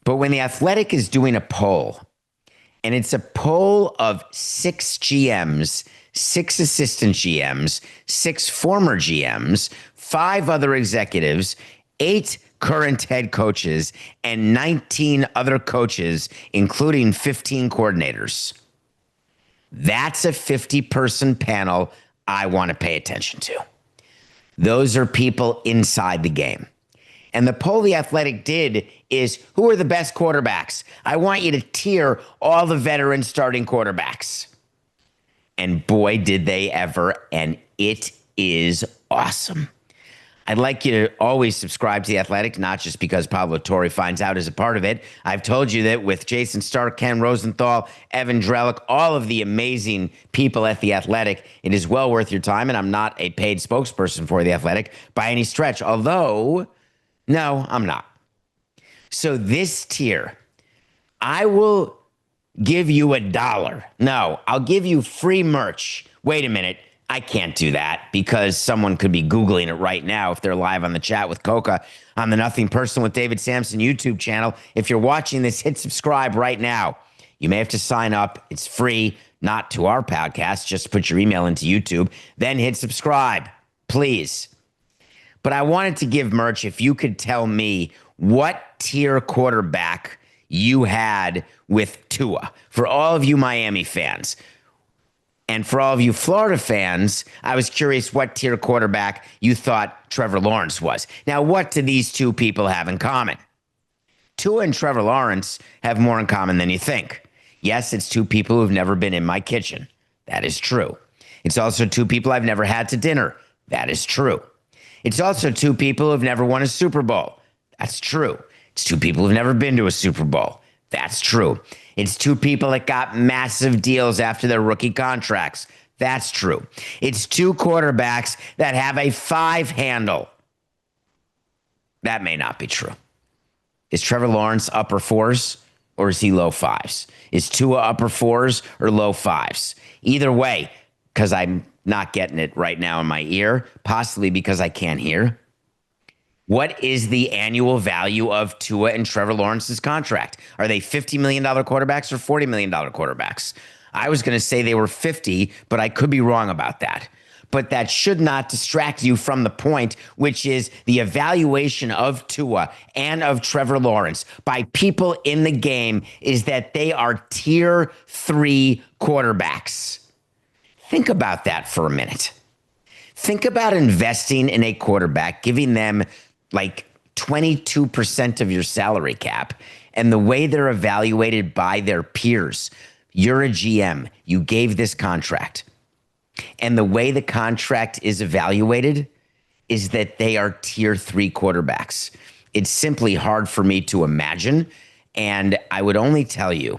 But when The Athletic is doing a poll, and it's a poll of 6 GMs, 6 assistant GMs, 6 former GMs, 5 other executives, 8 current head coaches, and 19 other coaches, including 15 coordinators. That's a 50-person panel I want to pay attention to. Those are people inside the game. And the poll The Athletic did is, who are the best quarterbacks? I want you to tier all the veteran starting quarterbacks. And boy, did they ever. And it is awesome. I'd like you to always subscribe to The Athletic, not just because Pablo Torre finds out as a part of it. I've told you that with Jason Stark, Ken Rosenthal, Evan Drellick, all of the amazing people at The Athletic, it is well worth your time, and I'm not a paid spokesperson for The Athletic by any stretch, although, no, I'm not. So this tier, I will give you $1. No, I'll give you free merch. Wait a minute. I can't do that because someone could be Googling it right now if they're live on the chat with Coca on the Nothing Personal with David Samson YouTube channel. If you're watching this, hit subscribe right now. You may have to sign up. It's free, not to our podcast. Just put your email into YouTube, then hit subscribe, please. But I wanted to give merch if you could tell me what tier quarterback you had with Tua. For all of you Miami fans, and for all of you Florida fans, I was curious what tier quarterback you thought Trevor Lawrence was. Now, what do these two people have in common? Tua and Trevor Lawrence have more in common than you think. Yes, it's two people who've never been in my kitchen. That is true. It's also two people I've never had to dinner. That is true. It's also two people who've never won a Super Bowl. That's true. It's two people who've never been to a Super Bowl. That's true. It's two people that got massive deals after their rookie contracts. That's true. It's two quarterbacks that have a 5 handle. That may not be true. Is Trevor Lawrence upper 4s or is he low 5s? Is Tua upper 4s or low 5s? Either way, because I'm not getting it right now in my ear, possibly because I can't hear. What is the annual value of Tua and Trevor Lawrence's contract? Are they $50 million quarterbacks or $40 million quarterbacks? I was going to say they were 50, but I could be wrong about that. But that should not distract you from the point, which is the evaluation of Tua and of Trevor Lawrence by people in the game is that they are tier 3 quarterbacks. Think about that for a minute. Think about investing in a quarterback, giving them like 22% of your salary cap, and the way they're evaluated by their peers. You're a GM. You gave this contract. And the way the contract is evaluated is that they are tier 3 quarterbacks. It's simply hard for me to imagine. And I would only tell you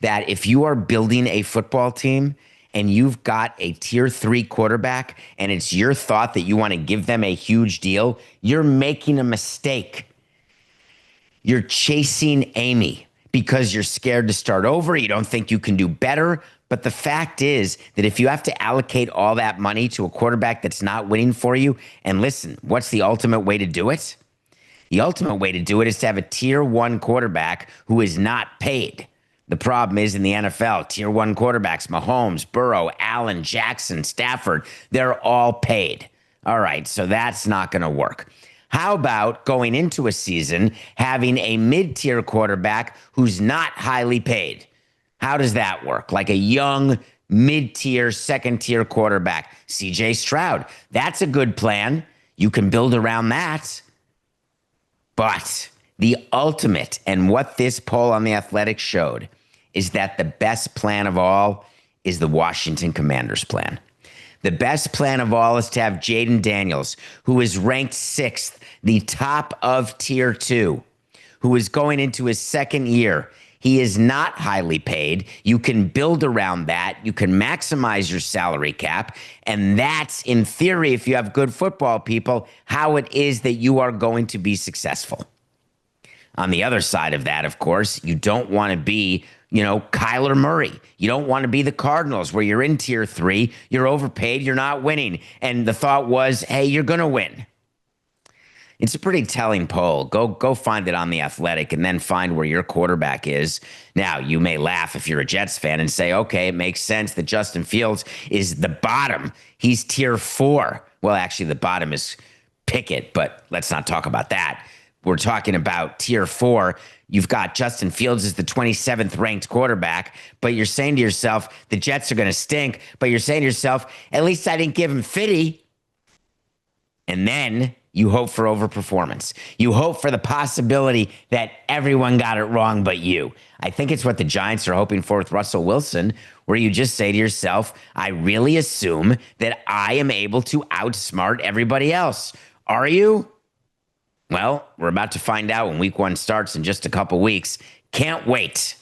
that if you are building a football team and you've got a tier 3 quarterback and it's your thought that you want to give them a huge deal, you're making a mistake. You're chasing Amy because you're scared to start over. You don't think you can do better. But the fact is that if you have to allocate all that money to a quarterback that's not winning for you, and listen, what's the ultimate way to do it? The ultimate way to do it is to have a tier 1 quarterback who is not paid. The problem is in the NFL, tier 1 quarterbacks, Mahomes, Burrow, Allen, Jackson, Stafford, they're all paid. All right, so that's not going to work. How about going into a season having a mid-tier quarterback who's not highly paid? How does that work? Like a young, mid-tier, second-tier quarterback, CJ Stroud. That's a good plan. You can build around that. But the ultimate, and what this poll on The Athletic showed, is that the best plan of all is the Washington Commanders plan. The best plan of all is to have Jaden Daniels, who is ranked 6th, the top of tier 2, who is going into his second year. He is not highly paid. You can build around that. You can maximize your salary cap. And that's, in theory, if you have good football people, how it is that you are going to be successful. On the other side of that, of course, you don't want to be, Kyler Murray. You don't want to be the Cardinals where you're in tier 3, you're overpaid, you're not winning. And the thought was, hey, you're going to win. It's a pretty telling poll. Go find it on The Athletic and then find where your quarterback is. Now, you may laugh if you're a Jets fan and say, okay, it makes sense that Justin Fields is the bottom. He's tier 4. Well, actually, the bottom is Pickett, but let's not talk about that. We're talking about tier 4. You've got Justin Fields as the 27th ranked quarterback, but you're saying to yourself, the Jets are going to stink. But you're saying to yourself, at least I didn't give him Fitty. And then you hope for overperformance. You hope for the possibility that everyone got it wrong but you. I think it's what the Giants are hoping for with Russell Wilson, where you just say to yourself, I really assume that I am able to outsmart everybody else. Are you? Well, we're about to find out when week 1 starts in just a couple weeks. Can't wait.